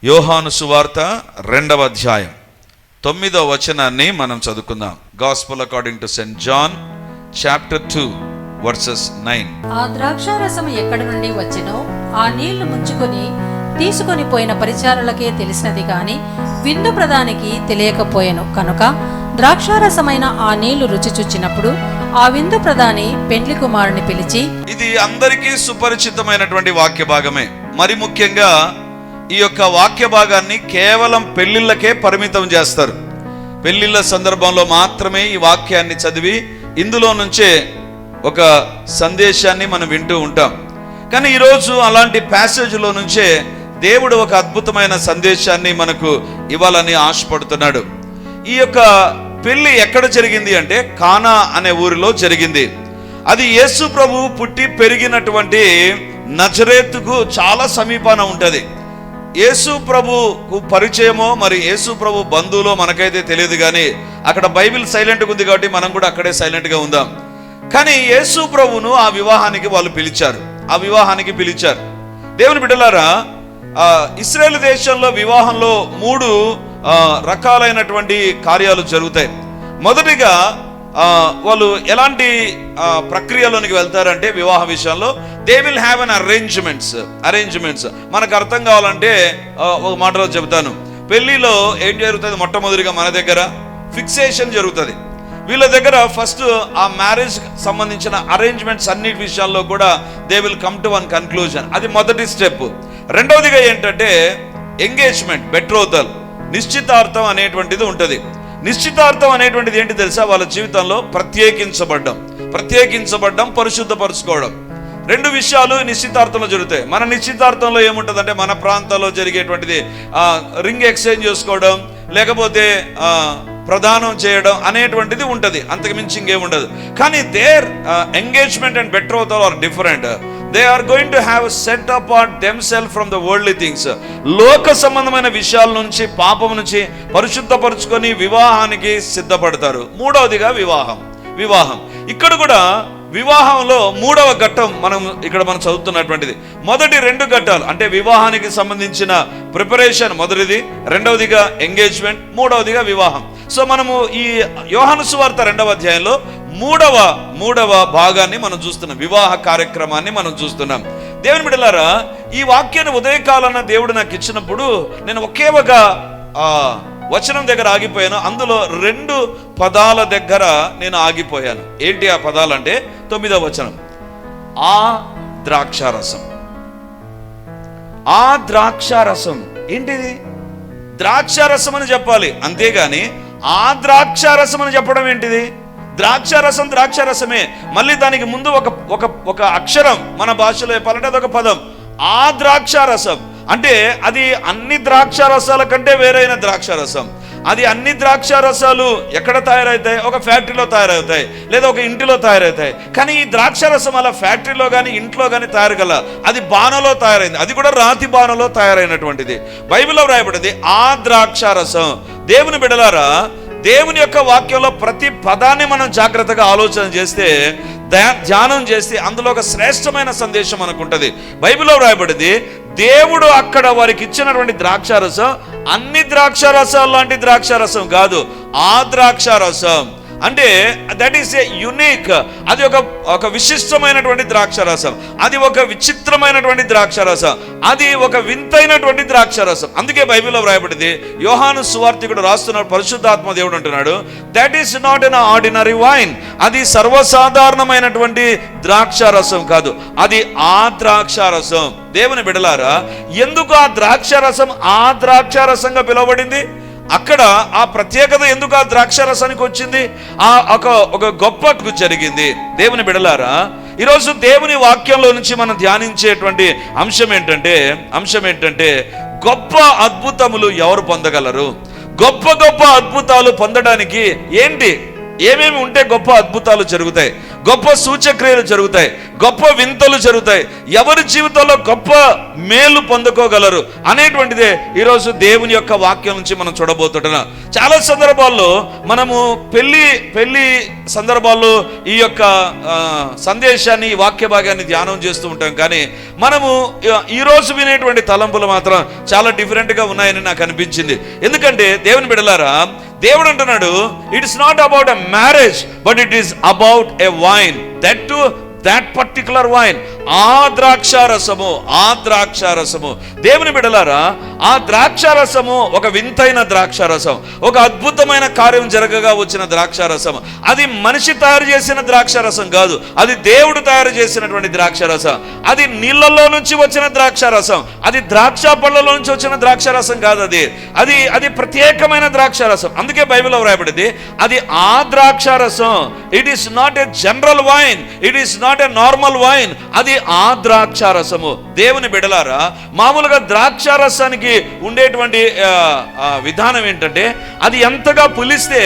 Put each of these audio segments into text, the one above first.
యోహాను సువార్త 2వ అధ్యాయం 9వ వచనాన్ని మనం చదువుకుందాం. Gospel according to Saint John chapter 2 verses 9. ఆ ద్రాక్షారసము ఎక్కడి నుండి వచ్చినో ఆ నీళ్లు ముంచుకొని తీసుకొని పోయిన పరిచారులకే తెలిసినది గాని విందు ప్రధానికి తెలియకపోయెను. కనుక ద్రాక్షారసమైన ఆ నీళ్లు రుచి చూచినప్పుడు ఆ విందు ప్రధాని పెండ్లి కుమారుని పిలిచి, ఇది అందరికీ సుపరిచితమైనటువంటి వాక్య భాగమే. మరి ముఖ్యంగా ఈ యొక్క వాక్య భాగాన్ని కేవలం పెళ్లిళ్ళకే పరిమితం చేస్తారు. పెళ్లిళ్ళ సందర్భంలో మాత్రమే ఈ వాక్యాన్ని చదివి ఇందులో నుంచే ఒక సందేశాన్ని మనం వింటూ ఉంటాం. కానీ ఈరోజు అలాంటి ప్యాసేజ్లో నుంచే దేవుడు ఒక అద్భుతమైన సందేశాన్ని మనకు ఇవ్వాలని ఆశపడుతున్నాడు. ఈ యొక్క పెళ్లి ఎక్కడ జరిగింది అంటే కానా అనే ఊరిలో జరిగింది. అది యేసు ప్రభు పుట్టి పెరిగినటువంటి నజరేతుకు చాలా సమీపాన ఉంటుంది. యేసు ప్రభుకు పరిచయమో మరి యేసు ప్రభు బంధువులో మనకైతే తెలియదు, కానీ అక్కడ బైబిల్ సైలెంట్గా ఉంది కాబట్టి మనం కూడా అక్కడే సైలెంట్గా ఉందాం. కానీ యేసు ప్రభును ఆ వివాహానికి వాళ్ళు పిలిచారు. ఆ వివాహానికి పిలిచారు. దేవుని బిడ్డలారా, ఇశ్రాయేలు దేశంలో వివాహంలో 3 రకాలైనటువంటి కార్యాలు జరుగుతాయి. మొదటిగా వాళ్ళు ఎలాంటి ప్రక్రియలోనికి వెళ్తారంటే వివాహ విషయంలో they will have an arrangements. మనకు అర్థం కావాలంటే ఒక మాటలో చెబుతాను. పెళ్లిలో ఏం జరుగుతుంది? మొట్టమొదటిగా మన దగ్గర ఫిక్సేషన్ జరుగుతుంది. వీళ్ళ దగ్గర ఫస్ట్ ఆ మ్యారేజ్ సంబంధించిన అరేంజ్మెంట్స్ అన్నిటి విషయాల్లో కూడా they will come to one conclusion. అది మొదటి స్టెప్. రెండవదిగా ఏంటంటే ఎంగేజ్మెంట్, బెట్రోతల్, నిశ్చితార్థం అనేటువంటిది ఉంటుంది. నిశ్చితార్థం అనేటువంటిది ఏంటి తెలుసా? వాళ్ళ జీవితంలో ప్రత్యేకించబడ్డం, పరిశుద్ధపరచుకోవడం. 2 విషయాలు నిశ్చితార్థంలో జరుగుతాయి. మన నిశ్చితార్థంలో ఏముంటుందంటే మన ప్రాంతాల్లో జరిగేటువంటిది రింగ్ ఎక్స్చేంజ్ చేసుకోవడం, లేకపోతే ప్రదానం చేయడం అనేటువంటిది ఉంటుంది. అంతకుమించి ఇంకేముండదు. కానీ their engagement and betrothal are different. They are going to have set apart themselves from the worldly things. లోక సంబంధమైన విషయాల నుంచి, పాపం నుంచి పరిశుద్ధపరుచుకొని వివాహానికి సిద్ధపడతారు. మూడవదిగా వివాహం. ఇక్కడ కూడా వివాహంలో 3వ ఘట్టం మనం చదువుతున్నటువంటిది. మొదటి 2 ఘట్టాలు అంటే వివాహానికి సంబంధించిన ప్రిపరేషన్ మొదటిది, రెండవదిగా ఎంగేజ్మెంట్, మూడవదిగా వివాహం. సో మనము ఈ యోహాను సువార్త 2వ అధ్యాయంలో మూడవ భాగాన్ని మనం చూస్తున్నాం. వివాహ కార్యక్రమాన్ని మనం చూస్తున్నాం. దేవుని బిడ్డలారా, ఈ వాక్యాన్ని ఉదయకాలన దేవుడు నాకు ఇచ్చినప్పుడు నేను ఒకే ఒక వచనం దగ్గర ఆగిపోయాను. అందులో 2 పదాల దగ్గర నేను ఆగిపోయాను. ఏంటి ఆ పదాలంటే 9వ వచనం, ఆ ద్రాక్షారసం. ఏంటిది? ద్రాక్షారసం అని చెప్పాలి, అంతేగాని ఆ ద్రాక్షారసం అని చెప్పడం ఏంటిది? ద్రాక్షారసమే. మళ్ళీ దానికి ముందు ఒక అక్షరం, మన భాషలో చెప్పాలంటే అదొక పదం. ఆ ద్రాక్షారసం అంటే అది అన్ని ద్రాక్షారసాల కంటే వేరైన ద్రాక్షారసం. అది అన్ని ద్రాక్షారసాలు ఎక్కడ తయారవుతాయి? ఒక ఫ్యాక్టరీలో తయారవుతాయి, లేదా ఒక ఇంటిలో తయారవుతాయి. కానీ ఈ ద్రాక్షారసం అలా ఫ్యాక్టరీలో కానీ ఇంట్లో కానీ తయారు కల, అది బాణలో తయారైంది. అది కూడా రాతి బాణలో తయారైనటువంటిది. బైబిల్లో వ్రాయబడింది ఆ ద్రాక్షారసం. దేవుని బిడ్డలారా, దేవుని యొక్క వాక్యంలో ప్రతి పదాన్ని మనం జాగ్రత్తగా ఆలోచన చేస్తే, ధ్యానం చేస్తే అందులో ఒక శ్రేష్టమైన సందేశం మనకు ఉంటుంది. బైబిల్లో వ్రాయబడింది దేవుడు అక్కడ వారికి ఇచ్చినటువంటి ద్రాక్షారసం అన్ని ద్రాక్షారసాలు లాంటి ద్రాక్షారసం కాదు. ఆ ద్రాక్షారసం అంటే దట్ ఈస్ ఏ యునిక్. అది ఒక విశిష్టమైనటువంటి ద్రాక్షారసం, అది ఒక విచిత్రమైనటువంటి ద్రాక్షారసం, అది ఒక వింతైనటువంటి ద్రాక్షారసం. అందుకే బైబిల్లో వ్రాయబడింది, యోహాను సువార్తికుడు రాస్తున్నాడు, పరిశుద్ధాత్మ దేవుడు అంటున్నాడు, that is not an ordinary wine. అది సర్వసాధారణమైనటువంటి ద్రాక్షారసం కాదు, అది ఆ ద్రాక్షారసం. దేవుని బిడ్డలారా, ఎందుకు ఆ ద్రాక్షారసంగా పిలువబడింది? అక్కడ ఆ ప్రత్యేకత ఎందుకు ఆ ద్రాక్షారసానికి వచ్చింది? ఒక గొప్ప జరిగింది. దేవుని బిడ్డలారా, ఈరోజు దేవుని వాక్యంలో నుంచి మనం ధ్యానించేటువంటి అంశం ఏంటంటే గొప్ప అద్భుతములు ఎవరు పొందగలరు? గొప్ప అద్భుతాలు పొందడానికి ఏమేమి ఉంటే గొప్ప అద్భుతాలు జరుగుతాయి? గొప్ప సూచక్రియలు జరుగుతాయి, గొప్ప వింతలు జరుగుతాయి, ఎవరి జీవితంలో గొప్ప మేలు పొందుకోగలరు అనేటువంటిదే ఈరోజు దేవుని యొక్క వాక్యం నుంచి మనం చూడబోతున్నాం. చాలా సందర్భాల్లో మనము పెళ్లి సందర్భాల్లో ఈ యొక్క సందేశాన్ని, ఈ వాక్య భాగాన్ని ధ్యానం చేస్తూ ఉంటాం. కానీ మనము ఈరోజు వినేటువంటి తలంపులు మాత్రం చాలా డిఫరెంట్గా ఉన్నాయని నాకు అనిపించింది. ఎందుకంటే దేవుని బిడ్డలారా, దేవుడు అంటున్నాడు, it is not about a marriage but it is about a wine, that to that particular wine. ఆ ద్రాక్షారసము దేవుని బిడ్డలారా, ఆ ద్రాక్షారసము ఒక వింతైన ద్రాక్షారసం, ఒక అద్భుతమైన కార్యం జరగగా వచ్చిన ద్రాక్షారసం. అది మనిషి తయారు చేసిన ద్రాక్షారసం కాదు, అది దేవుడు తయారు చేసినటువంటి ద్రాక్షారసం. అది నీళ్ళల్లో నుంచి వచ్చిన ద్రాక్షారసం, అది ద్రాక్ష పళ్ళలో నుంచి వచ్చిన ద్రాక్షారసం కాదు. అది ప్రత్యేకమైన ద్రాక్షారసం. అందుకే బైబిల్లో వ్రాయబడింది, అది ఆ ద్రాక్షారసం. It is not a general wine, it is not a normal wine, అది ఆ ద్రాక్షారసము. దేవుని బిడలారా, మామూలుగా ద్రాక్షారసానికి ఉండేటువంటి విధానం ఏంటంటే, అది ఎంతగా పులిస్తే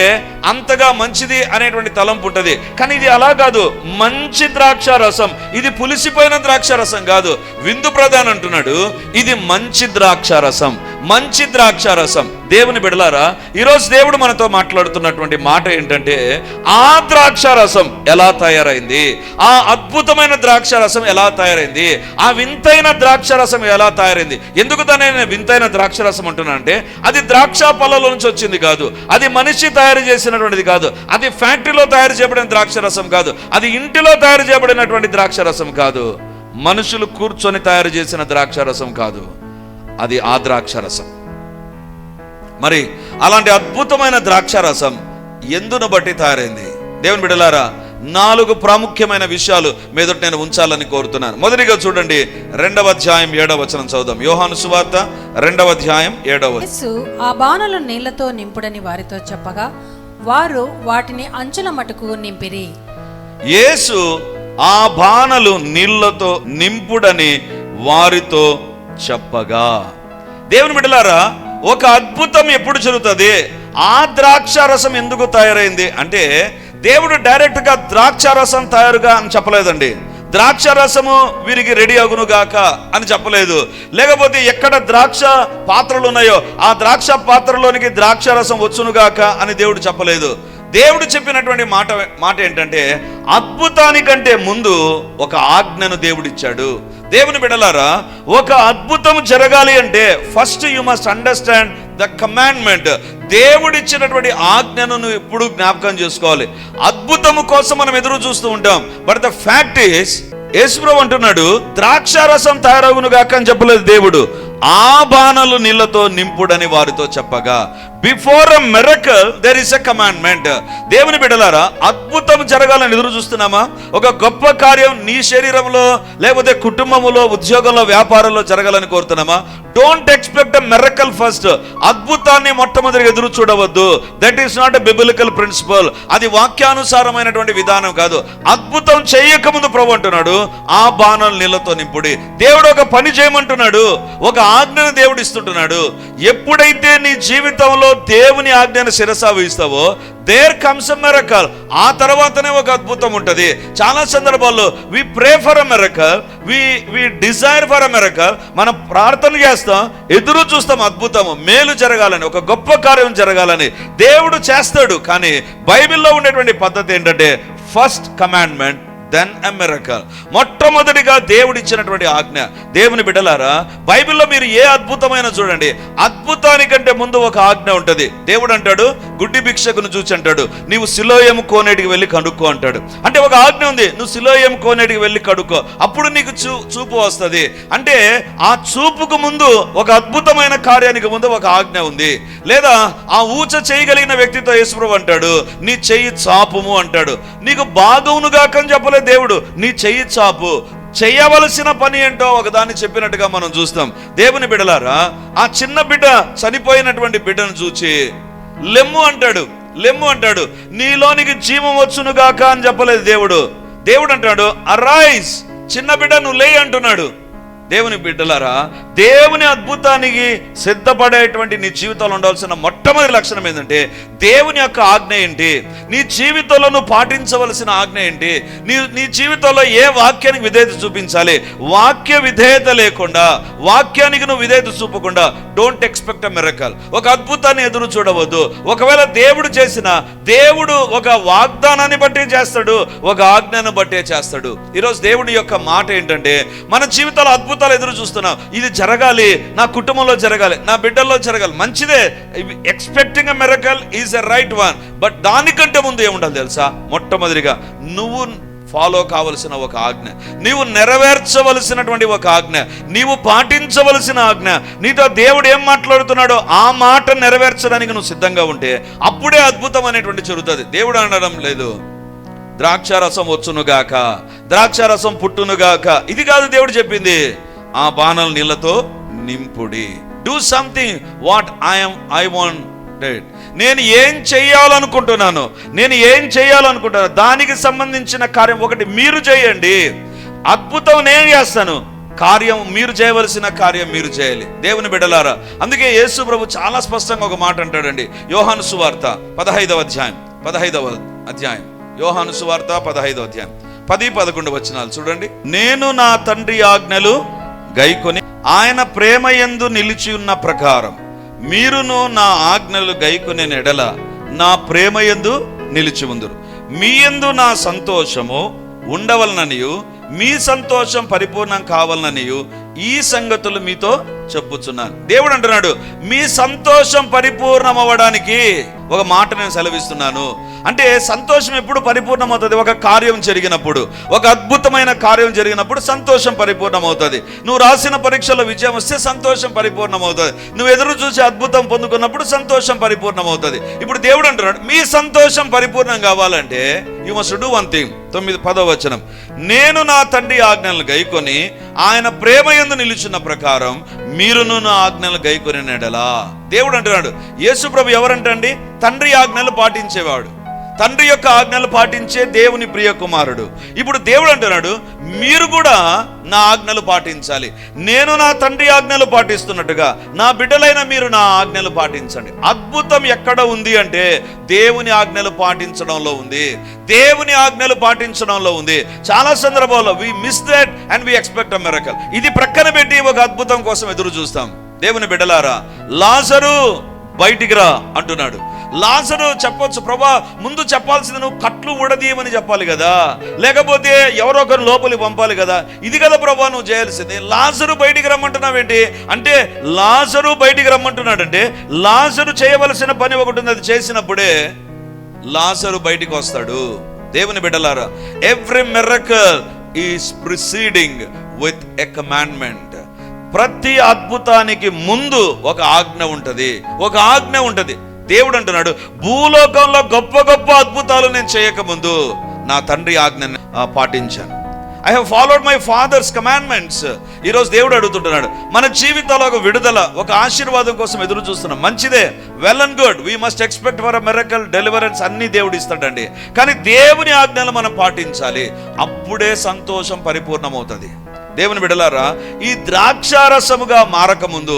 అంతగా మంచిది అనేటువంటి తలంపు ఉంటుంది. కానీ ఇది అలా కాదు, మంచి ద్రాక్షారసం. ఇది పులిసిపోయిన ద్రాక్షారసం కాదు. విందు ప్రధాని అంటున్నాడు, ఇది మంచి ద్రాక్షారసం, మంచి ద్రాక్షారసం. దేవుని బిడలారా, ఈరోజు దేవుడు మనతో మాట్లాడుతున్నటువంటి మాట ఏంటంటే, ఆ ద్రాక్షారసం ఎలా తయారైంది, ఆ అద్భుతమైన ద్రాక్షారసం ఎలా తయారైంది, ఆ వింతైన ద్రాక్షారసం ఎలా తయారైంది. ఎందుకు దాన్ని నేను వింతైన ద్రాక్షారసం అంటున్నా అంటే, అది ద్రాక్ష పళ్ళలో నుంచి వచ్చింది కాదు, అది మనిషి తయారు చేసినటువంటిది కాదు, అది ఫ్యాక్టరీలో తయారు చేయబడిన ద్రాక్షారసం కాదు, అది ఇంటిలో తయారు చేయబడినటువంటి ద్రాక్షారసం కాదు, మనుషులు కూర్చొని తయారు చేసిన ద్రాక్షారసం కాదు, అది ఆ ద్రాక్షారసం. మరి అలాంటి అద్భుతమైన ద్రాక్షారసం ఎందును బట్టి తయారైంది? దేవుని బిడ్డలారా, 4 ప్రాముఖ్యమైన విషయాలు మీదట నేను ఉంచాలని కోరుతున్నాను. మొదటిగా చూడండి, 2వ అధ్యాయం 7వ వచనం చదువుదాం. యోహాను సువార్త 2వ అధ్యాయం 7వ వచనం. యేసు ఆ బాణలు నీళ్లతో నింపుడని వారితో చెప్పగా, వారు వాటిని అంచుల మటుకు నింపిరి. యేసు ఆ బాణలు నీళ్లతో నింపుడని వారితో చెప్పగా. దేవుని బిడ్డలారా, ఒక అద్భుతం ఎప్పుడు జరుగుతుంది? ఆ ద్రాక్షారసం ఎందుకు తయారైంది అంటే, దేవుడు డైరెక్ట్ గా ద్రాక్షారసం తయారుగా అని చెప్పలేదండి. ద్రాక్షారసము వీరికి రెడీ అగునుగాక అని చెప్పలేదు. లేకపోతే ఎక్కడ ద్రాక్ష పాత్రలు ఉన్నాయో ఆ ద్రాక్ష పాత్రలోనికి ద్రాక్షారసం వచ్చునుగాక అని దేవుడు చెప్పలేదు. దేవుడు చెప్పినటువంటి మాట ఏంటంటే, అద్భుతానికంటే ముందు ఒక ఆజ్ఞను దేవుడిచ్చాడు. దేవుని బిడ్డలారా, ఒక అద్భుతం జరగాలి అంటే first you must understand the commandment. దేవుడిచ్చినటువంటి ఆజ్ఞను నువ్వు ఎప్పుడు జ్ఞాపకం చేసుకోవాలి. అద్భుతము కోసం మనం ఎదురు చూస్తూ ఉంటాం. బట్ ద ఫ్యాక్ట్ ఈస్, యేసుప్రభు అంటున్నాడు, ద్రాక్షారసం తయారవునుగాక అని చెప్పలేదు దేవుడు, ఆ బాణలు నీళ్లతో నింపుడని వారితో చెప్పగా. Before a miracle there is a commandment. దేవుని బిడ్డలారా, అద్భుతం జరగాలని ఎదురు చూస్తున్నామా? ఒక గొప్ప కార్యం నీ శరీరంలో, లేకపోతే కుటుంబంలో, ఉద్యోగంలో, వ్యాపారంలో జరగాలని కోరుతున్నామా? Don't expect a miracle first. అద్భుతాన్ని మొట్టమొదటిగా ఎదురు చూడవద్దు. That is not a biblical principle. అది వాక్యానుసారమైనటువంటి విధానం కాదు. అద్భుతం చేయకముందు ప్రభు అంటున్నాడు, ఆ బాణాలు నీళ్లతో నింపుడి. దేవుడు ఒక పని చేయమంటున్నాడు, ఒక ఆజ్ఞను దేవుడు ఇస్తుంటున్నాడు. ఎప్పుడైతే నీ జీవితంలో దేవుని ఆజ్ఞను శిరసావహిస్తావో, దేర్ కమ్స్ ఎ మిరకల్. ఆ తర్వాతనే ఒక అద్భుతం ఉంటుంది. చాలా సందర్భాల్లో we pray for a miracle, we desire for a miracle. మనం ప్రార్థన చేస్తాం, ఎదురు చూస్తాం అద్భుతము, మేలు జరగాలని, ఒక గొప్ప కార్యం జరగాలని. దేవుడు చేస్తాడు. కానీ బైబిల్లో ఉండేటువంటి పద్ధతి ఏంటంటే, first commandment then a miracle. మొట్టమొదటిగా దేవుడు ఇచ్చినటువంటి ఆజ్ఞ. దేవుని బిడ్డలారా, బైబిల్లో మీరు ఏ అద్భుతమైన చూడండి, అద్భుతానికంటే ముందు ఒక ఆజ్ఞ ఉంటుంది. దేవుడు అంటాడు, గుడ్డి భిక్షకును చూచి అంటాడు, నీవు సిలోయము కోనేటికి వెళ్ళి కడుక్కో అంటాడు. అంటే ఒక ఆజ్ఞ ఉంది, నువ్వు సిలోయము కోనేటికి వెళ్ళి కడుక్కో, అప్పుడు నీకు చూపు వస్తుంది. అంటే ఆ చూపుకు ముందు, ఒక అద్భుతమైన కార్యానికి ముందు ఒక ఆజ్ఞ ఉంది. లేదా ఆ ఊచ చేయగలిగిన వ్యక్తితో యేసుప్రభు అంటాడు, నీ చెయ్యి చాపుము అంటాడు. నీకు బాగునుగా అని చెప్పలేదు దేవుడు, నీ చెయ్యి చాపు. చేయవలసిన పని ఏంటో ఒకదాన్ని చెప్పినట్టుగా మనం చూస్తాం. దేవుని బిడ్డలారా, ఆ చిన్న బిడ్డ, చనిపోయినటువంటి బిడ్డను చూచి లెమ్ము అంటాడు, లెమ్ము అంటాడు. నీలోనికి జీవం వచ్చునుగాక అని చెప్పలేదు దేవుడు. దేవుడు అంటాడు, అరైజ్, చిన్న బిడ్డ నువ్వు లేయి అంటున్నాడు. దేవుని బిడ్డలారా, దేవుని అద్భుతానికి సిద్ధపడేటువంటి నీ జీవితంలో ఉండాల్సిన మొట్టమొదటి లక్షణం ఏంటంటే దేవుని యొక్క ఆజ్ఞ ఏంటి, నీ జీవితంలో నువ్వు పాటించవలసిన ఆజ్ఞ ఏంటి, నీ జీవితంలో ఏ వాక్యానికి విధేయత చూపించాలి. వాక్య విధేయత లేకుండా, వాక్యానికి నువ్వు విధేయత చూపకుండా డోంట్ ఎక్స్పెక్ట్ అ మిరకల్. ఒక అద్భుతాన్ని ఎదురు చూడవద్దు. ఒకవేళ దేవుడు ఒక వాగ్దానాన్ని బట్టే చేస్తాడు, ఒక ఆజ్ఞను బట్టే చేస్తాడు. ఈరోజు దేవుడి యొక్క మాట ఏంటంటే, మన జీవితాల్లో అద్భుతాలు ఎదురు చూస్తున్నాం, ఇది జరగాలి, నా కుటుంబంలో జరగాలి, నా బిడ్డల్లో జరగాలి, మంచిదే. Expecting a miracle is a right one. But దానికంటే ముందు ఏముండాలి తెలుసా? మొట్టమొదటిగా నువ్వు ఫాలో కావలసిన ఒక ఆజ్ఞ, నీవు నెరవేర్చవలసినటువంటి ఒక ఆజ్ఞ, నీవు పాటించవలసిన ఆజ్ఞ. నీతో దేవుడు ఏం మాట్లాడుతున్నాడో ఆ మాట నెరవేర్చడానికి నువ్వు సిద్ధంగా ఉంటే అప్పుడే అద్భుతం అనేటువంటి జరుగుతుంది. దేవుడు అనడం లేదు ద్రాక్షారసం వచ్చునుగాక, ద్రాక్షారసం పుట్టునుగాక. ఇది కాదు దేవుడు చెప్పింది. ఆ బాణాలు నీళ్లతో నింపుడి. Do something what I wanted. నేను ఏం చేయాలనుకుంటున్నాను, దానికి సంబంధించిన కార్యం ఒకటి మీరు చేయండి. అద్భుతం నేను చేస్తాను, కార్యం మీరు చేయవలసిన కార్యం మీరు చేయాలి. దేవుని బిడ్డలారా, అందుకే యేసు ప్రభు చాలా స్పష్టంగా ఒక మాట అంటాడండి. యోహాను సువార్త 15వ అధ్యాయం, యోహాను సువార్త 15వ అధ్యాయం 10-11 వచనాలు చూడండి. నేను నా తండ్రి ఆజ్ఞలు గైకొని ఆయన ప్రేమ యందు నిలిచి ఉన్న ప్రకారం మీరును నా ఆజ్ఞలు గైకొనే ఎడల నా ప్రేమ యందు నిలిచి ఉందురు. మీ యందు నా సంతోషము ఉండవలననియు మీ సంతోషం పరిపూర్ణం కావాలననియు ఈ సంగతులు మీతో చెప్పుచున్నాను. దేవుడు అంటున్నాడు, మీ సంతోషం పరిపూర్ణం అవ్వడానికి ఒక మాట నేను సెలవిస్తున్నాను. అంటే సంతోషం ఎప్పుడు పరిపూర్ణమవుతుంది? ఒక కార్యం జరిగినప్పుడు, ఒక అద్భుతమైన కార్యం జరిగినప్పుడు సంతోషం పరిపూర్ణమవుతుంది. నువ్వు రాసిన పరీక్షలో విజయం వస్తే సంతోషం పరిపూర్ణమవుతుంది. నువ్వు ఎదురు చూసి అద్భుతం పొందుకున్నప్పుడు సంతోషం పరిపూర్ణమవుతుంది. ఇప్పుడు దేవుడు అంటున్నాడు, మీ సంతోషం పరిపూర్ణం కావాలంటే you must do one thing. 9-10వ వచనం, నేను నా తండ్రి ఆజ్ఞలను గైకొని ఆయన ప్రేమ యందు నిలుచున్న ప్రకారం మీరును నా ఆజ్ఞలు గైకొని నెడలా. దేవుడు అంటున్నాడు, యేసు ప్రభు ఎవరంటండి? తండ్రి ఆజ్ఞలు పాటించేవాడు, తండ్రి యొక్క ఆజ్ఞలు పాటించే దేవుని ప్రియ కుమారుడు. ఇప్పుడు దేవుడు అంటున్నాడు, మీరు కూడా నా ఆజ్ఞలు పాటించాలి. నేను నా తండ్రి ఆజ్ఞలు పాటిస్తున్నట్టుగా నా బిడ్డలైన మీరు నా ఆజ్ఞలు పాటించండి. అద్భుతం ఎక్కడ ఉంది అంటే దేవుని ఆజ్ఞలు పాటించడంలో ఉంది. దేవుని ఆజ్ఞలు పాటించడంలో ఉంది. చాలా సందర్భాల్లో we miss that and we expect a miracle. ఇది ప్రక్కన పెట్టి ఒక అద్భుతం కోసం ఎదురు చూస్తాం. దేవుని బిడ్డలారా, లాజరు బయటికి రా అంటున్నాడు. లాజరు చెప్పొచ్చు, ప్రభా ముందు చెప్పాల్సింది నువ్వు కట్లు ఊడదీయమని చెప్పాలి కదా, లేకపోతే ఎవరో ఒకరు లోపలికి పంపాలి కదా. ఇది కదా ప్రభా నువ్వు చేయాల్సింది. లాజరు బయటికి రమ్మంటున్నావేంటి అంటే, లాజరు బయటికి రమ్మంటున్నాడంటే లాజరు చేయవలసిన పని ఒకటి ఉంది. అది చేసినప్పుడే లాజరు బయటికి వస్తాడు. దేవుని బిడ్డలారా, every miracle is preceding with a commandment. ప్రతి అద్భుతానికి ముందు ఒక ఆజ్ఞ ఉంటది. దేవుడు అంటున్నాడు, భూలోకంలో గొప్ప గొప్ప అద్భుతాలు నేను చేయకముందు నా తండ్రి ఆజ్ఞను పాటించాను. I have followed my father's commandments. ఈరోజు దేవుడు అడుగుతుంటున్నాడు, మన జీవితంలో ఒక విడుదల, ఒక ఆశీర్వాదం కోసం ఎదురు చూస్తున్నాం. మంచిదే, well and good. We must expect for a miracle, deliverance అన్ని దేవుడు ఇస్తాడండి. కానీ దేవుని ఆజ్ఞలు మనం పాటించాలి. అప్పుడే సంతోషం పరిపూర్ణమవుతుంది. దేవుని బిడ్డలారా, ఈ ద్రాక్షారసముగా మారకముందు,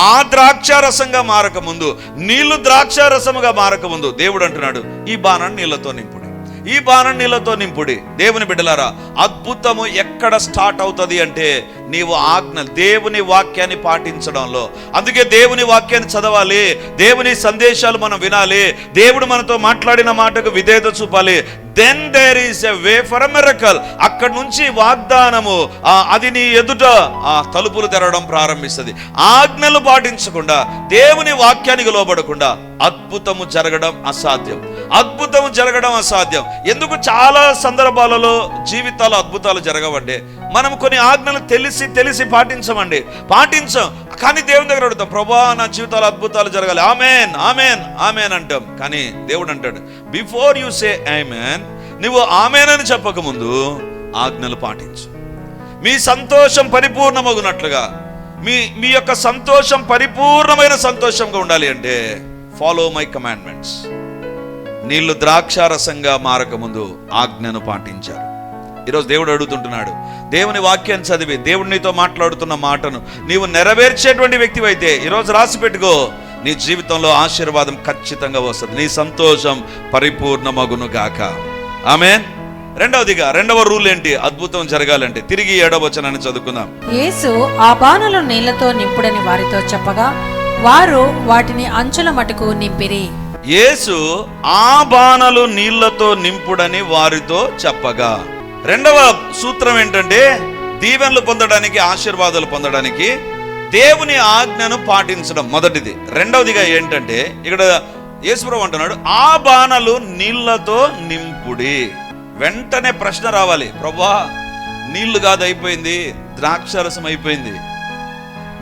ఆ ద్రాక్షారసంగా మారకముందు, నీళ్లు ద్రాక్షారసముగా మారకముందు దేవుడు అంటున్నాడు, ఈ బాణాన్ని నీళ్లతో నింపుడి. దేవుని బిడ్డలారా, అద్భుతము ఎక్కడ స్టార్ట్ అవుతుంది అంటే నీవు దేవుని వాక్యాన్ని పాటించడంలో. అందుకే దేవుని వాక్యాన్ని చదవాలి, దేవుని సందేశాలు మనం వినాలి, దేవుడు మనతో మాట్లాడిన మాటకు విధేయత చూపాలి. Then there is a way for a miracle. అక్కడి నుంచి వాగ్దానము అది నీ ఎదుట తలుపులు తెరవడం ప్రారంభిస్తుంది. ఆజ్ఞలు పాటించకుండా, దేవుని వాక్యానికి లోబడకుండా అద్భుతము జరగడం అసాధ్యం. ఎందుకు? చాలా సందర్భాలలో జీవితాలు అద్భుతాలు జరగవండి. మనం కొన్ని ఆజ్ఞలు తెలిసి పాటించం. కానీ దేవుని దగ్గర అడుగుతాం, ప్రభా నా జీవితాలు అద్భుతాలు జరగాలి, ఆమెన్ ఆమెన్ ఆమెన్ అంటాం. కానీ దేవుడు అంటాడు, బిఫోర్ యు సే ఆమెన్, నువ్వు ఆమెన్ అని చెప్పకముందు ఆజ్ఞలు పాటించు. మీ సంతోషం పరిపూర్ణమగునట్లుగా, మీ యొక్క సంతోషం పరిపూర్ణమైన సంతోషంగా ఉండాలి అంటే ఫాలో మై కమాండ్మెంట్స్. నీళ్లు ద్రాక్షారసంగా మారకముందు ఆజ్ఞను పాటించారు. ఈరోజు దేవుడు అడుగుతుంటున్నాడు, దేవుని వాక్యాన్ని చదివి దేవుడు నీతో మాట్లాడుతున్న మాటను నీవు నెరవేర్చేటువంటి వ్యక్తి అయితే ఈరోజు రాసి పెట్టుకో, నీ జీవితంలో ఆశీర్వాదం ఖచ్చితంగా వస్తుంది, నీ సంతోషం పరిపూర్ణమగును గాక. ఆమేన్. రెండవ రూల్ ఏంటి? అద్భుతం జరగాలంటే తిరిగి 7వ వచనాన్ని చదువుకుందాం. యేసు ఆ బాణలు నీళ్లతో నింపుడని వారితో చెప్పగా వారు వాటిని అంచుల మటుకు నింపిరి. యేసు ఆ బాణలు నీళ్లతో నింపుడని వారితో చెప్పగా, రెండవ సూత్రం ఏంటంటే దీవెనలు పొందడానికి, ఆశీర్వాదాలు పొందడానికి దేవుని ఆజ్ఞను పాటించడం మొదటిది. రెండవదిగా ఏంటంటే ఇక్కడ యేసుప్రభు అంటున్నాడు, ఆ బాణలు నీళ్లతో నింపుడి. వెంటనే ప్రశ్న రావాలి, ప్రభువా నీళ్లు కాదు అయిపోయింది, ద్రాక్షారసం అయిపోయింది.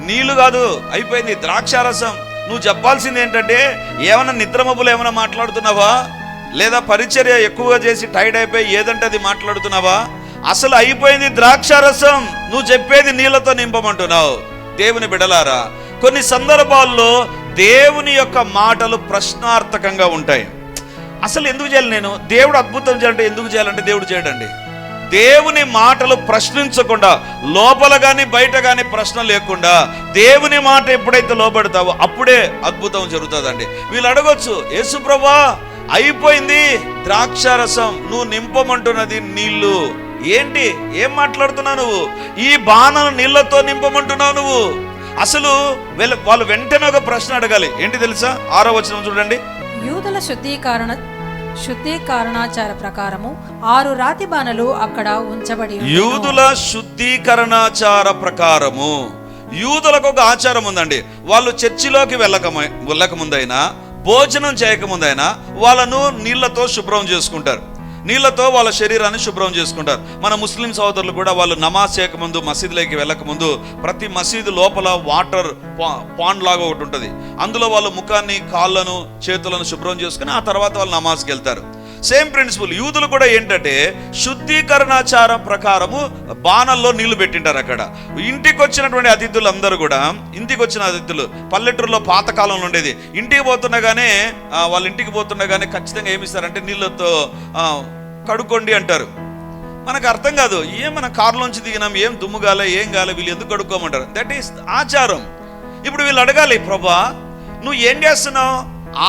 నీళ్లు కాదు అయిపోయింది, ద్రాక్షారసం. నువ్వు చెప్పాల్సింది ఏంటంటే, ఏమైనా నిద్రమబ్బులు ఏమైనా మాట్లాడుతున్నావా, లేదా పరిచర్య ఎక్కువగా చేసి టైర్డ్ అయిపోయి ఏదంటే అది మాట్లాడుతున్నావా? అసలు అయిపోయింది ద్రాక్షారసం, నువ్వు చెప్పేది నీళ్లతో నింపమంటున్నావు. దేవుని బిడలారా, కొన్ని సందర్భాల్లో దేవుని యొక్క మాటలు ప్రశ్నార్థకంగా ఉంటాయి. అసలు ఎందుకు చేయాలి? నేను దేవుడు అద్భుతం చేయాలంటే ఎందుకు చేయాలంటే దేవుడు చేయడండి. దేవుని మాటలు ప్రశ్నించకుండా, లోపల కానీ బయట కానీ ప్రశ్న లేకుండా దేవుని మాట ఎప్పుడైతే లోబడతావో అప్పుడే అద్భుతం జరుగుతుందండి. వీళ్ళు అడగొచ్చు, యేసుప్రభా అయిపోయింది ద్రాక్షారసం, నువ్వు నింపమంటున్నది నీళ్లు. ఏంటి, ఏం మాట్లాడుతున్నావు నువ్వు? ఈ బాణను నీళ్లతో నింపమంటున్నావు నువ్వు. అసలు వాళ్ళు వెంటనే ఒక ప్రశ్న అడగాలి. ఏంటి తెలుసా? 6వ వచనం చూడండి. యూదుల శుద్ధీకరణాచార ప్రకారము 6 రాతి బాణలు అక్కడ ఉంచబడి. యూదుల శుద్ధీకరణాచార ప్రకారము, యూదులకు ఒక ఆచారం ఉందండి. వాళ్ళు చర్చిలోకి వెళ్ళక ముందైనా, భోజనం చేయకముందైనా వాళ్ళను నీళ్లతో శుభ్రం చేసుకుంటారు, నీళ్లతో వాళ్ళ శరీరాన్ని శుభ్రం చేసుకుంటారు. మన ముస్లిం సోదరులు కూడా వాళ్ళు నమాజ్ చేయకముందు, మసీదులోకి వెళ్ళకముందు ప్రతి మసీదు లోపల వాటర్ పాండ్ లాగా ఒకటి ఉంటుంది, అందులో వాళ్ళు ముఖాన్ని, కాళ్ళను, చేతులను శుభ్రం చేసుకుని ఆ తర్వాత వాళ్ళు నమాజ్కి వెళ్తారు. సేమ్ ప్రిన్సిపల్ యూదులు కూడా ఏంటంటే శుద్ధీకరణాచారం ప్రకారము బాణల్లో నీళ్లు పెట్టింటారు. అక్కడ ఇంటికి వచ్చినటువంటి అతిథులు అందరూ కూడా, ఇంటికి వచ్చిన అతిథులు పల్లెటూరులో పాతకాలంలో ఉండేది, ఇంటికి పోతుండగానే వాళ్ళ ఇంటికి పోతుండగానే ఖచ్చితంగా ఏమిస్తారంటే నీళ్ళతో కడుక్కోండి అంటారు. మనకు అర్థం కాదు, మన కారులోంచి దిగినాం, ఏం దుమ్ము గాలే, ఏం గాలే, వీళ్ళు ఎందుకు కడుక్కోమంటారు? దట్ ఈస్ ఆచారం. ఇప్పుడు వీళ్ళు అడగాలి, ప్రభా నువ్వు ఏం చేస్తున్నావు?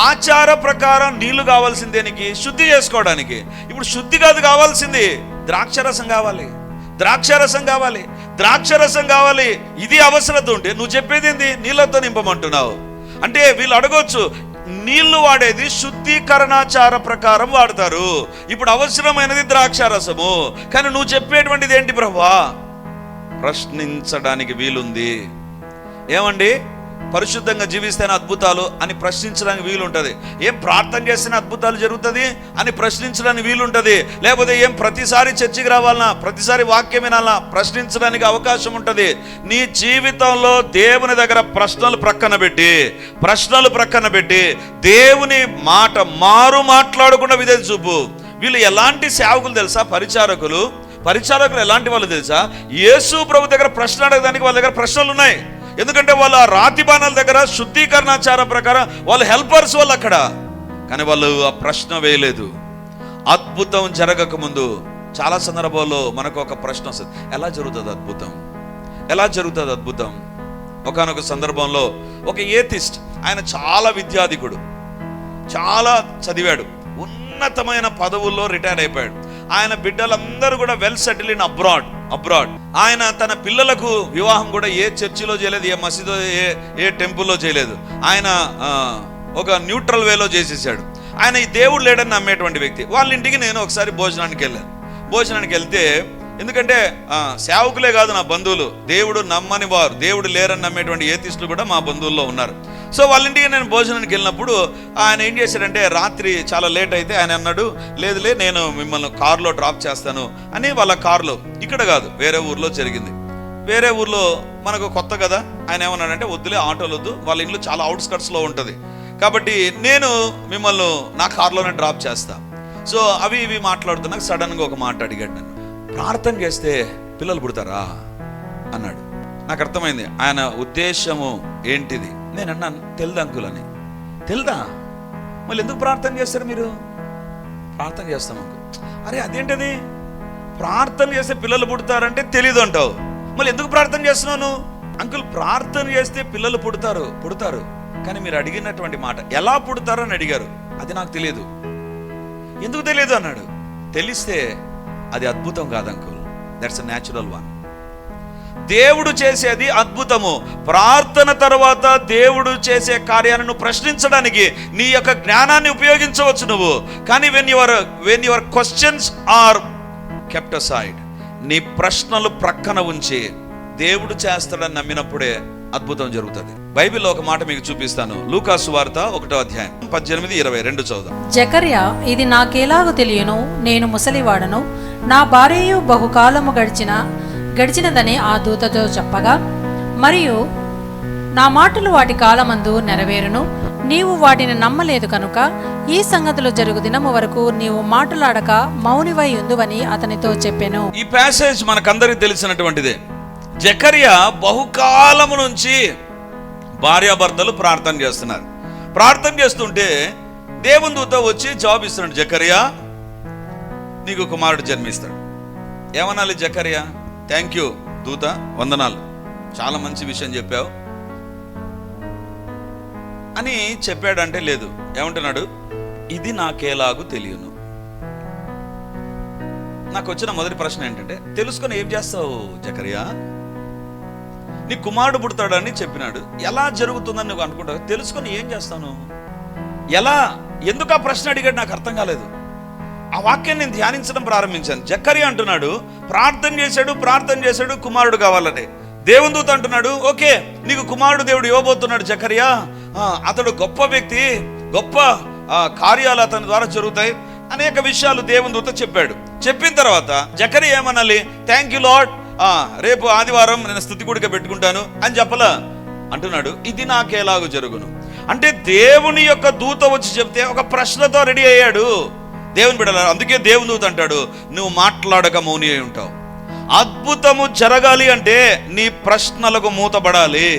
ఆచార ప్రకారం నీళ్లు కావాల్సింది దేనికి? శుద్ధి చేసుకోవడానికి. ఇప్పుడు శుద్ధి కాదు కావాల్సింది, ద్రాక్షరసం కావాలి, ద్రాక్షరసం కావాలి, ద్రాక్షరసం కావాలి. ఇది అవసరత ఉంటే నువ్వు చెప్పేది ఏంది? నీళ్లతో నింపమంటున్నావు అంటే వీళ్ళు అడగొచ్చు, నీళ్లు వాడేది శుద్ధీకరణాచార ప్రకారం వాడతారు, ఇప్పుడు అవసరమైనది ద్రాక్షారసము, కానీ నువ్వు చెప్పేటువంటిది ఏంటి ప్రభువా? ప్రశ్నించడానికి వీలుంది. ఏమండి, పరిశుద్ధంగా జీవిస్తేనే అద్భుతాలు అని ప్రశ్నించడానికి వీలుంటుంది. ఏం ప్రార్థన చేస్తేనే అద్భుతాలు జరుగుతుంది అని ప్రశ్నించడానికి వీలుంటుంది. లేకపోతే ఏం ప్రతిసారి చర్చికి రావాలన్నా, ప్రతిసారి వాక్యం వినాలన్నా ప్రశ్నించడానికి అవకాశం ఉంటుంది. నీ జీవితంలో దేవుని దగ్గర ప్రశ్నలు ప్రక్కన పెట్టి దేవుని మాట మాట్లాడకుండా విధేయత చూపు. వీళ్ళు ఎలాంటి సేవకులు తెలుసా? పరిచారకులు ఎలాంటి వాళ్ళు తెలుసా? యేసు ప్రభు దగ్గర ప్రశ్న అడగడానికి వాళ్ళ దగ్గర ప్రశ్నలు ఉన్నాయి. ఎందుకంటే వాళ్ళు ఆ రాతి బాణాల దగ్గర శుద్ధీకరణాచారం ప్రకారం వాళ్ళు హెల్పర్స్ వాళ్ళు అక్కడ, కానీ వాళ్ళు ఆ ప్రశ్న వేయలేదు. అద్భుతం జరగక ముందు చాలా సందర్భాల్లో మనకు ఒక ప్రశ్న వస్తుంది, ఎలా జరుగుతుంది అద్భుతం? ఒకానొక సందర్భంలో ఒక ఏథిస్ట్, ఆయన చాలా విద్యాధికుడు, చాలా చదివాడు, ఉన్నతమైన పదవుల్లో రిటైర్ అయిపోయాడు. ఆయన బిడ్డలందరూ కూడా వెల్ సెటిల్ ఇన్ అబ్రాడ్. ఆయన తన పిల్లలకు వివాహం కూడా ఏ చర్చిలో చేయలేదు, ఏ మసీదో, ఏ టెంపుల్లో చేయలేదు. ఆయన ఒక న్యూట్రల్ వేలో చేసేసాడు. ఆయన ఈ దేవుడు లేడని నమ్మేటువంటి వ్యక్తి. వాళ్ళ ఇంటికి నేను ఒకసారి భోజనానికి వెళ్తే, ఎందుకంటే సేవకులే కాదు నా బంధువులు, దేవుడు నమ్మని వారు, దేవుడు లేరని నమ్మేటువంటి ఏథిస్టులు కూడా మా బంధువుల్లో ఉన్నారు. సో వాళ్ళ ఇంటికి నేను భోజనానికి వెళ్ళినప్పుడు ఆయన ఏం చేశాడంటే, రాత్రి చాలా లేట్ అయితే ఆయన అన్నాడు, లేదులే నేను మిమ్మల్ని కారులో డ్రాప్ చేస్తాను అని. వాళ్ళ కారులో, ఇక్కడ కాదు వేరే ఊర్లో జరిగింది. వేరే ఊర్లో మనకు కొత్త కదా, ఆయన ఏమన్నాడంటే, వద్దులే ఆటోలు వద్దు, వాళ్ళ ఇల్లు చాలా అవుట్స్కట్స్లో ఉంటుంది కాబట్టి నేను మిమ్మల్ని నా కారులోనే డ్రాప్ చేస్తా. సో అవి ఇవి మాట్లాడుతున్నా సడన్గా ఒక మాట అడిగాడు నన్ను, ప్రార్థన చేస్తే పిల్లలు పుడతారా అన్నాడు. నాకు అర్థమైంది ఆయన ఉద్దేశము ఏంటిది. నేను అన్నాను, తెలుదా అంకుల్ అని. తెలుదా? మళ్ళీ ఎందుకు ప్రార్థన చేస్తారు మీరు? ప్రార్థన చేస్తాం అంకుల్. అరే అదేంటది? ప్రార్థన చేస్తే పిల్లలు పుడతారంటే తెలీదు అంటావు. మళ్ళీ ఎందుకు ప్రార్థన చేస్తున్నాను? అంకుల్, ప్రార్థన చేస్తే పిల్లలు పుడతారు కానీ మీరు అడిగినటువంటి మాట ఎలా పుడతారు అని అడిగారు. అది నాకు తెలియదు. ఎందుకు తెలియదు అన్నాడు. తెలిస్తే అది అద్భుతం కాదు uncle, that's a natural one. దేవుడు చేసేది అద్భుతము. ప్రార్థన తర్వాత దేవుడు చేసే కార్యాలను ప్రశ్నించడానికి నీ యొక్క జ్ఞానాన్ని ఉపయోగించవచ్చు నువ్వు. కానీ when your questions are kept aside, నీ ప్రశ్నలు ప్రక్కన ఉంచి దేవుడు చేస్తాడని నమ్మినప్పుడే అద్భుతం జరుగుతుంది. బైబిల్లో ఒక మాట మీకు చూపిస్తాను. లూకా సువార్త 1వ అధ్యాయం 18-22 చదువు. జకర్యా, ఇది నాకెలాగూ తెలియను, నేను ముసలివాడను, నా భార్యయు బహుకాలము గడిచినదని ఆ దూతతో చెప్పగా, మరియు నా మాటలు వాటి కాలమందు నెరవేరును, నీవు వాటిని నమ్మలేదు కనుక ఈ సంగతులు జరుగు దినము వరకు నీవు మాటలాడక మౌనివై ఉందువని అతనితో చెప్పెను. ఈ ప్యాసేజ్ మనకందరికి తెలిసినటువంటిదే. జకర్యా బహుకాలము నుంచి భార్యాభర్తలు ప్రార్థన చేస్తున్నారు. ప్రార్థన చేస్తుంటే దేవుని దూత వచ్చి జవాబు ఇస్తున్నాడు. జకర్యా, నీకు కుమారుడు జన్మిస్తాడు. ఏమనాలి జకర్యా? థ్యాంక్ యూ దూత, వందనాలు, చాలా మంచి విషయం చెప్పావు అని చెప్పాడంటే లేదు. ఏమంటున్నాడు? ఇది నాకేలాగూ తెలియను. నాకు వచ్చిన మొదటి ప్రశ్న ఏంటంటే, తెలుసుకొని ఏం చేస్తావు జకర్యా? నీ కుమారుడు పుడతాడని చెప్పినాడు, ఎలా జరుగుతుందని నువ్వు అనుకుంటావు, తెలుసుకొని ఏం చేస్తాను? ఎలా, ఎందుకు ఆ ప్రశ్న అడిగాడు నాకు అర్థం కాలేదు. ఆ వాక్యాన్ని నేను ధ్యానించడం ప్రారంభించాను. జకర్యా అంటున్నాడు, ప్రార్థన చేశాడు కుమారుడు కావాలని. దేవుని దూత అంటున్నాడు, ఓకే నీకు కుమారుడు దేవుడు ఇవ్వబోతున్నాడు జకర్యా, అతడు గొప్ప వ్యక్తి, గొప్ప కార్యాలు అతని ద్వారా జరుగుతాయి, అనేక విషయాలు దేవుని దూత చెప్పాడు. చెప్పిన తర్వాత జకర్యా ఏమనాలి? థ్యాంక్ యూ లార్డ్, రేపు ఆదివారం నేను స్తుతి కూడిక పెట్టుకుంటాను అని చెప్పలా. అంటున్నాడు, ఇది నాకేలాగూ జరుగును. అంటే దేవుని యొక్క దూత వచ్చి చెప్తే ఒక ప్రశ్నతో రెడీ అయ్యాడు దేవుని బిడ్డల. అందుకే దేవుని దూత అంటాడు, నువ్వు మాట్లాడక మౌని అయి ఉంటావు. అద్భుతము జరగాలి అంటే నీ ప్రశ్నలకు మూతపడాలి.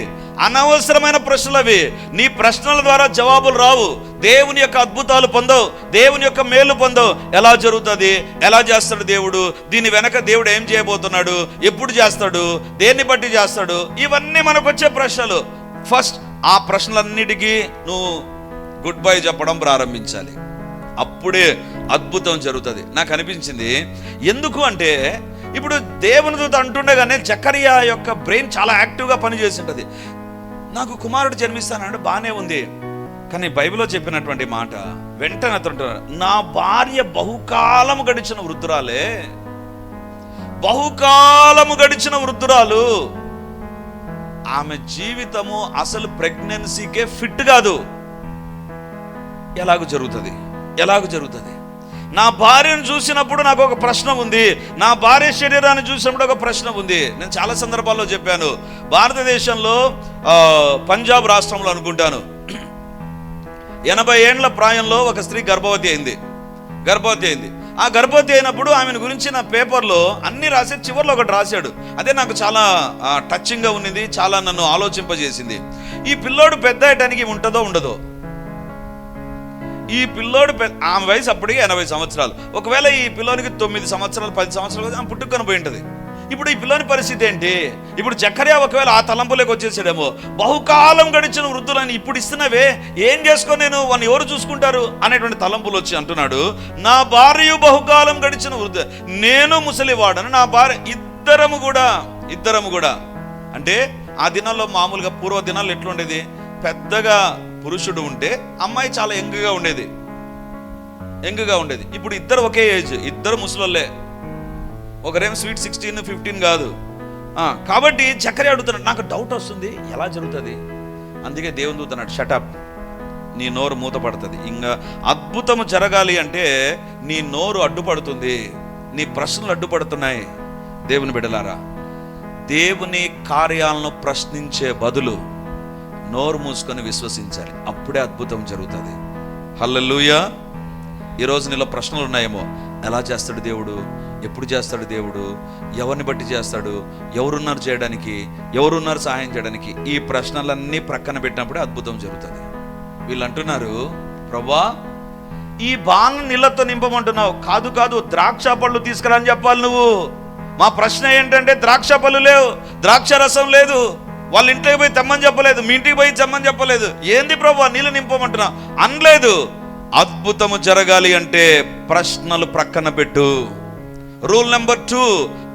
అనవసరమైన ప్రశ్నలు అవి. నీ ప్రశ్నల ద్వారా జవాబులు రావు. దేవుని యొక్క అద్భుతాలు పొందవు, దేవుని యొక్క మేలు పొందవు. ఎలా జరుగుతుంది, ఎలా చేస్తాడు దేవుడు, దీని వెనక దేవుడు ఏం చేయబోతున్నాడు, ఎప్పుడు చేస్తాడు, దేన్ని బట్టి చేస్తాడు, ఇవన్నీ మనకు వచ్చే ప్రశ్నలు. ఫస్ట్ ఆ ప్రశ్నలన్నిటికీ నువ్వు గుడ్ బై చెప్పడం ప్రారంభించాలి. అప్పుడే అద్భుతం జరుగుతుంది. నాకు అనిపించింది, ఎందుకు అంటే ఇప్పుడు దేవుని దూత అంటుండగానే జకర్యా యొక్క బ్రెయిన్ చాలా యాక్టివ్గా పనిచేసి ఉంటుంది. నాకు కుమారుడు జన్మిస్తానంటే బాగానే ఉంది, కానీ బైబిల్లో చెప్పినటువంటి మాట వెంటనే అతను, నా భార్య బహుకాలము గడిచిన వృద్ధురాలే, బహుకాలము గడిచిన వృద్ధురాలు, ఆమె జీవితము అసలు ప్రెగ్నెన్సీకే ఫిట్ కాదు. ఎలాగూ జరుగుతుంది? నా భార్యను చూసినప్పుడు నాకు ఒక ప్రశ్న ఉంది, నా భార్య శరీరాన్ని చూసినప్పుడు ఒక ప్రశ్న ఉంది. నేను చాలా సందర్భాల్లో చెప్పాను. భారతదేశంలో పంజాబ్ రాష్ట్రంలో అనుకుంటాను 80 ఏండ్ల ప్రాయంలో ఒక స్త్రీ గర్భవతి అయింది. ఆ గర్భవతి అయినప్పుడు ఆమెను గురించి నా పేపర్లో అన్ని రాశాడు. చివరిలో ఒకటి రాశాడు, అదే నాకు చాలా టచింగ్గా ఉన్నది, చాలా నన్ను ఆలోచింపజేసింది. ఈ పిల్లోడు పెద్ద అయ్యటానికి ఉంటుందో ఉండదో, ఈ పిల్లోడు ఆమె వయసు అప్పటికి 80 సంవత్సరాలు. ఒకవేళ ఈ పిల్లోనికి 9 సంవత్సరాలు 10 సంవత్సరాలు ఆమె పుట్టుకొని పోయి ఉంటుంది. ఇప్పుడు ఈ పిల్లోని పరిస్థితి ఏంటి? ఇప్పుడు జకర్యా ఒకవేళ ఆ తలంపులోకి వచ్చేసాడేమో, బహుకాలం గడిచిన వృద్ధులని ఇప్పుడు ఇస్తున్నావే, ఏం చేసుకొని నేను వాడిని ఎవరు చూసుకుంటారు అనేటువంటి తలంపులు వచ్చి అంటున్నాడు, నా భార్య బహుకాలం గడిచిన వృద్ధు, నేను ముసలివాడను, నా భార్య, ఇద్దరము కూడా. అంటే ఆ దినాల్లో మామూలుగా పూర్వ దినాల్లో ఎట్లుండేది, పెద్దగా పురుషుడు ఉంటే అమ్మాయి చాలా యంగ్గా ఉండేది. ఇప్పుడు ఇద్దరు ఒకే ఏజ్, ఇద్దరు ముసలోళ్ళే, ఒకరేం స్వీట్ 16, 15 కాదు. కాబట్టి జకర్యా అడుగుతున్నాడు, నాకు డౌట్ వస్తుంది, ఎలా జరుగుతుంది? అందుకే దేవుని దూత అన్నాడు, షటప్, నీ నోరు మూతపడుతుంది. ఇంకా అద్భుతము జరగాలి అంటే నీ నోరు అడ్డుపడుతుంది, నీ ప్రశ్నలు అడ్డుపడుతున్నాయి. దేవుని బిడ్డలారా, దేవుని కార్యాలను ప్రశ్నించే బదులు నోరు మూసుకొని విశ్వసించాలి, అప్పుడే అద్భుతం జరుగుతుంది. హల్లెలూయా. ఈరోజు నీలో ప్రశ్నలు ఉన్నాయేమో, ఎలా చేస్తాడు దేవుడు, ఎప్పుడు చేస్తాడు దేవుడు, ఎవరిని బట్టి చేస్తాడు, ఎవరున్నారు చేయడానికి, ఎవరున్నారు సహాయం చేయడానికి? ఈ ప్రశ్నలన్నీ ప్రక్కన పెట్టినప్పుడే అద్భుతం జరుగుతుంది. వీళ్ళు అంటున్నారు, ప్రభువా ఈ బాణ నీళ్ళతో నింపమంటున్నావు. కాదు ద్రాక్ష పళ్ళు తీసుకురా అని చెప్పాలి నువ్వు. మా ప్రశ్న ఏంటంటే ద్రాక్ష పళ్ళు లేవు, ద్రాక్ష రసం లేదు, వాళ్ళ ఇంట్లోకి పోయి తెమ్మని చెప్పలేదు, మీ ఇంటికి పోయి తెమ్మని చెప్పలేదు. ఏంది ప్రభు నీళ్ళు నింపమంటున్నా అనలేదు. అద్భుతము జరగాలి అంటే ప్రశ్నలు ప్రక్కన పెట్టు. రూల్ నెంబర్ 2,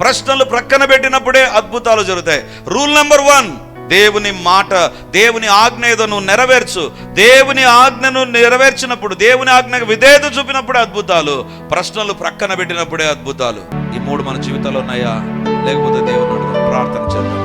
ప్రశ్నలు ప్రక్కన పెట్టినప్పుడే అద్భుతాలు జరుగుతాయి. రూల్ నెంబర్ 1, దేవుని మాట, దేవుని ఆజ్ఞ ఏదో నువ్వు నెరవేర్చు. దేవుని ఆజ్ఞను నెరవేర్చినప్పుడు, దేవుని ఆజ్ఞకు విధేయత చూపినప్పుడే అద్భుతాలు. ప్రశ్నలు ప్రక్కన పెట్టినప్పుడే అద్భుతాలు. ఈ 3 మన జీవితాలు ఉన్నాయా? లేకపోతే దేవుని ప్రార్థన చేద్దాం.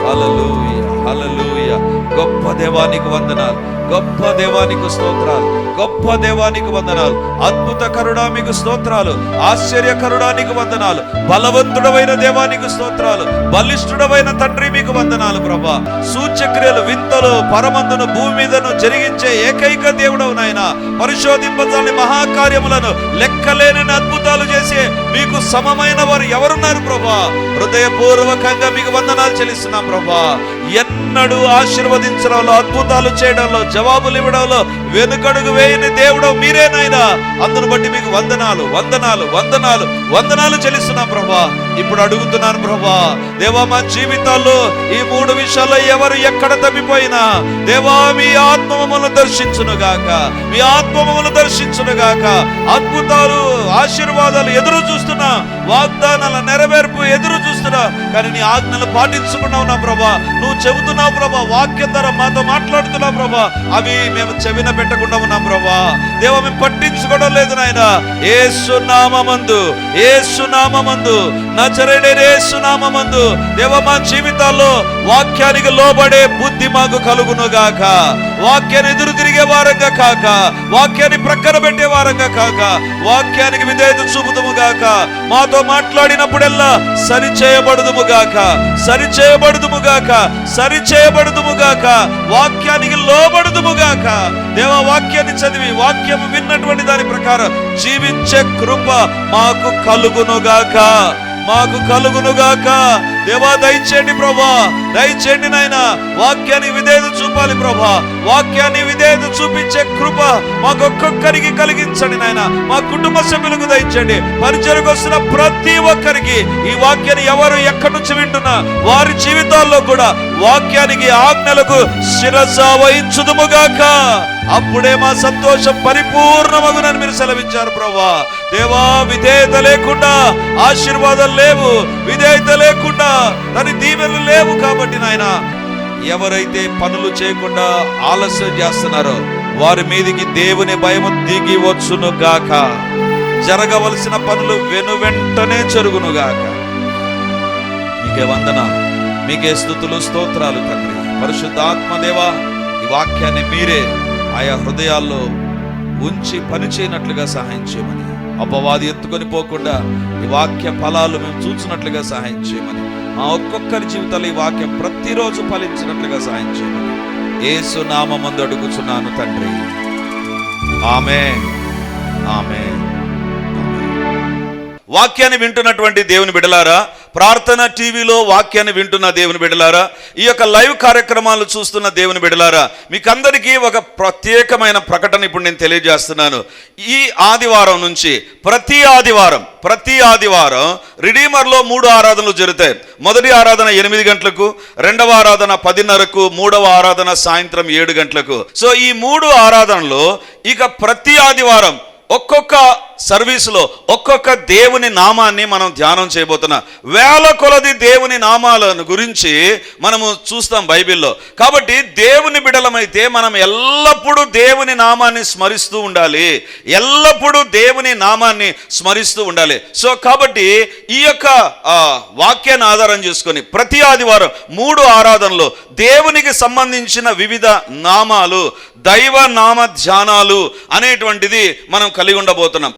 హల్లెలూయా, హల్లెలూయా, హల్లెలూయా. గొప్ప దేవానికి వందనాలు, గొప్ప దేవానికి స్తోత్రాలు, గొప్ప దేవానికి వందనాలు. అద్భుతకరుడా మీకు స్తోత్రాలు, ఆశ్చర్యకరుడానికి వందనాలు, బలవంతుడమైన దేవానికి స్తోత్రాలు, బలిష్ఠుడమైన తండ్రి మీకు వందనాలు ప్రభా. సూచక్రియలు, వింతలు, పరమందును భూమి మీదను జరిగించే ఏకైక దేవుడవు నాయన. పరిశోధింపజాలని మహాకార్యములను, లెక్కలేని అద్భుతాలు చేసే మీకు సమమైన వారు ఎవరున్నారు ప్రభా? హృదయపూర్వకంగా మీకు వందనాలు చెల్లిస్తున్నాం ప్రభా. ఎన్నడూ ఆశీర్వదించడంలో, అద్భుతాలు చేయడంలో, జవాబులు ఇవ్వడంలో వెనుకడుగు వేయని దేవుడు మీరేనైనా. అందును బట్టి మీకు వందనాలు, వందనాలు, వందనాలు, వందనాలు చెల్లిస్తున్నాం ప్రభా. ఇప్పుడు అడుగుతున్నాను ప్రభా, దేవా మా జీవితాల్లో ఈ 3 విషయాల్లో ఎవరు ఎక్కడ తప్పిపోయినా దేవా మీ ఆత్మ మమ్మల్ని దర్శించునుగాక, మీ ఆత్మ మమ్మల్ని దర్శించునుగాక. అద్భుతాలు, ఆశీర్వాదాలు ఎదురు చూస్తున్నా, వాగ్దానాల నెరవేర్పు ఎదురు చూస్తున్నా, కానీ నీ ఆజ్ఞలు పాటించుకున్నా ఉన్నా ప్రభా. నువ్వు చెబుతున్నావు ప్రభా, వాక్యం ద్వారా మాతో మాట్లాడుతున్నావు ప్రభా. అవి మేము చెవిన పెట్టకుండా ఉన్నాం ప్రభా. దేవా మేము పట్టించుకోవడం లేదు నాయన. యేసు నామమందు, యేసు నామమందు, నజరేయుడైన యేసు నామమందు దేవా మా జీవితాల్లో వాక్యానికి లోబడే బుద్ధి మాకు కలుగును గాక. వాక్యాన్ని ఎదురు తిరిగే వారంగా కాక, వాక్యాన్ని ప్రక్కన పెట్టే వారంగా కాక, వాక్యానికి విధేయత చూపుదుము గాక. మాతో మాట్లాడినప్పుడల్లా సరి చేయబడుదుము గాక, సరి చేయబడుదుము గాక, సరి చేయబడుదుము గాక. వాక్యానికి లోబడుదుము గాక. దేవా వాక్యాన్ని చదివి, వాక్యం విన్నటువంటి దాని ప్రకారం జీవించే కృప మాకు కలుగునుగాక, మాకు కలుగునుగాక. దేవా దయచేయండి ప్రభా, దయచేయండి నాయన. వాక్యానికి విధేయత చూపాలి ప్రభా. వాక్యాన్ని విధేయత చూపించే కృప మాకు ఒక్కొక్కరికి కలిగించండి నాయన. మా కుటుంబ సభ్యులకు దయచేయండి. పరిచయకు వస్తున్న ప్రతి ఒక్కరికి ఈ వాక్యాన్ని ఎవరు ఎక్కడి నుంచి వింటున్నా వారి జీవితాల్లో కూడా వాక్యానికి, ఆజ్ఞలకు శిరస వహించుదుముగాక. అప్పుడే మా సంతోషం పరిపూర్ణమగునని మీరు సెలవిచ్చారు ప్రభా. దేవా విధేయత లేకుండా ఆశీర్వాదాలు లేవు, విధేయత లేకుండా దాని దీవెనలు లేవు. కాబట్టి నాయన ఎవరైతే పనులు చేయకుండా ఆలస్యం చేస్తున్నారో వారి మీదికి దేవుని భయము దిగి వచ్చును గాక. జరగవలసిన పనులు వెనువెంటనే జరుగును గాక. మీకే వందనాలు, మీకే స్తుతులు, స్తోత్రాలు తండ్రి. పరిశుద్ధాత్మ దేవా ఈ వాక్యాన్ని మీరే ఆయా హృదయాల్లో ఉంచి పని చేయనట్లుగా సహాయం చేయమని, అపవాది ఎత్తుకొని పోకుండా ఈ వాక్య ఫలాలు మేము చూసినట్లుగా సహాయం చేయమని, మా ఒక్కొక్కరి జీవితాలు ఈ వాక్యం ప్రతిరోజు ఫలించినట్లుగా సహాయం చేయమని యేసు నామమందు అడుగుచున్నాను తండ్రి. ఆమేన్, ఆమేన్. వాక్యాన్ని వింటున్నటువంటి దేవుని బిడ్డలారా, ప్రార్థన టీవీలో వాక్యాన్ని వింటున్న దేవుని బిడ్డలారా, ఈ యొక్క లైవ్ కార్యక్రమాలు చూస్తున్న దేవుని బిడ్డలారా, మీకందరికీ ఒక ప్రత్యేకమైన ప్రకటన ఇప్పుడు నేను తెలియజేస్తున్నాను. ఈ ఆదివారం నుంచి ప్రతి ఆదివారం రిడీమర్లో 3 ఆరాధనలు జరుగుతాయి. మొదటి ఆరాధన 8 గంటలకు, రెండవ ఆరాధన 10:30కు, మూడవ ఆరాధన సాయంత్రం 7 గంటలకు. సో ఈ 3 ఆరాధనలో ఇక ప్రతి ఆదివారం ఒక్కొక్క సర్వీసులో ఒక్కొక్క దేవుని నామాన్ని మనం ధ్యానం చేయబోతున్నాం. వేల కొలది దేవుని నామాలను గురించి మనము చూస్తాం బైబిల్లో. కాబట్టి దేవుని బిడ్డలమైతే మనం ఎల్లప్పుడూ దేవుని నామాన్ని స్మరిస్తూ ఉండాలి, ఎల్లప్పుడూ దేవుని నామాన్ని స్మరిస్తూ ఉండాలి. సో కాబట్టి ఈ యొక్క వాక్యాన్ని ఆధారం చేసుకొని ప్రతి ఆదివారం 3 ఆరాధనలో దేవునికి సంబంధించిన వివిధ నామాలు, దైవ నామ ధ్యానాలు అనేటువంటిది మనం కలిగి ఉండబోతున్నాం.